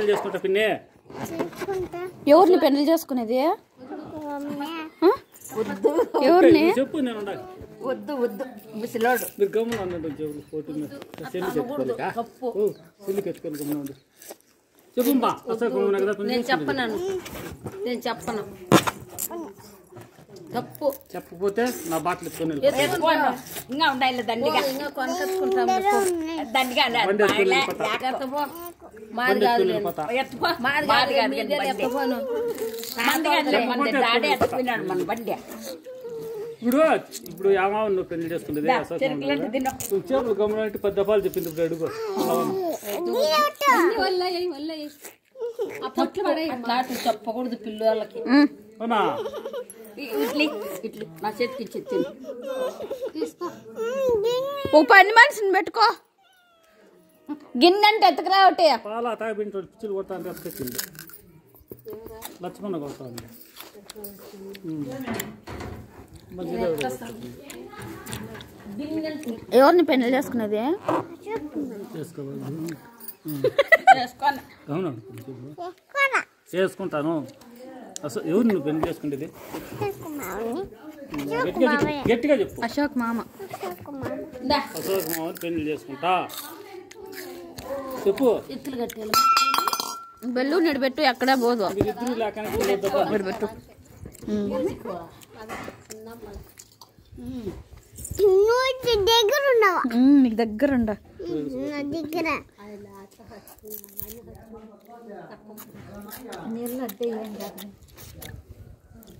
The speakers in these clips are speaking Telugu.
చేసుకుంటా పిన్ని ఎవరిని పెళ్లి చేసుకునేది ఎవరిని చెప్పు నేను వద్దు వద్దు ముసలోడు మీరు గమ్మున అన్నట్టు చెవులు ఫోటో సెల్లి తెచ్చుకోలేక సెల్లి తెచ్చుకోవాలి గమ్మున ఉండు చెప్పమ్మా అసలు గమ్మున కదా నేను చెప్పను తప్పు చెప్పకపోతే నా బాటలు ఎత్తుకొని ఇంకా ఉండాలి దండిగా ఇంకా కొనుక్కుంటాం దండిగా ఇప్పుడు ఏమా నువ్వు పెళ్లి చేసుకునేది చేపలు గమ్మున అంటే 10 దఫాలు చెప్పింది ఇప్పుడు అడుగు చెప్పకూడదు పిల్లలకి అవునా ఇడ్లీ ఇడ్లీ నా చేతికి ఇచ్చి తిను ఓ పని మనిషిని పెట్టుకో గిన్నె అంటే ఎత్తకరా ఒకటి పాల తాగిపించి పిచ్చులు కొడతా అంటే ఎత్తుకొచ్చింది లక్ష్మణ కొడతా ఉంది మంచిగా ఎవరిని పెళ్లి చేసుకునేది అవును చేసుకుంటాను అసలు ఎవరు నువ్వు పెళ్లి చేసుకుంటేది గట్టిగా చెప్పు అశోక్ మామ అశోక్ మామని పెళ్లి చేసుకుంటా చెప్పు ఇత్తులు కట్టాలి బెల్లు నిడబెట్టు ఎక్కడా పోదు మీరిద్దరు లేకనే నిడబెట్టు నీకు దగ్గర ఉండ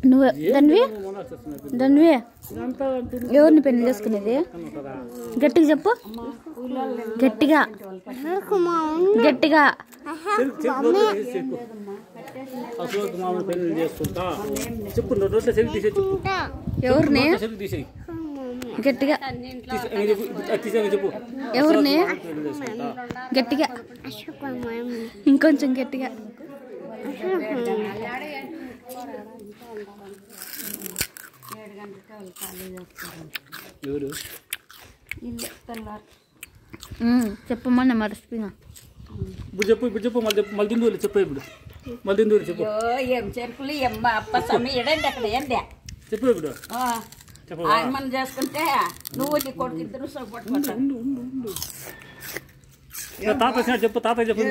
నువ్వు ధన్వి ఎవరిని పెళ్లి చేసుకునేది గట్టిగా చెప్పు గట్టిగా గట్టిగా అశోక్ మామని పెళ్లి చేసుకుంటా చెప్పు రోడ్ల సెల్లి తీసే చెప్పు ఎవరిని సెల్లి తీసేయి గట్టిగా చెప్పు ఎవరిని గట్టిగా ఇంకొంచెం గట్టిగా ఎవరు చెప్పమ్మా నేను మర్చిపోయినా ఇప్పుడు చెప్పు మళ్ళీ తిందూరు చెప్పు ఇప్పుడు మళ్ళీ తిందూరు చెప్పు ఏం చెప్పులు ఏం అప్ప సమ్మె ఎడండి అక్కడ ఏంటి చెప్పు ఇప్పుడు మనం చేసుకుంటే నువ్వు నీ కొడుకు ఇద్దరు తాత చెప్పు తాత చెప్పు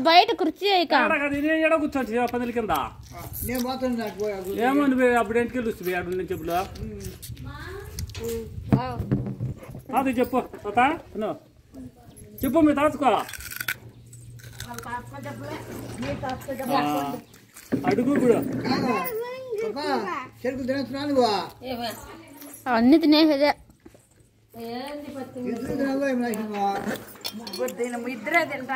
బయట కుర్చీ ఎడ కూర్చోవచ్చు పందుల కింద ఏమో నువ్వు అప్పుడు ఇంటికి వెళ్ళి అడు నేను చెప్పులు తాత చెప్పు తాత చెప్పు మీ తాతకో అడుగు ఇప్పుడు అన్ని తినేదే ఇద్దరే తింటా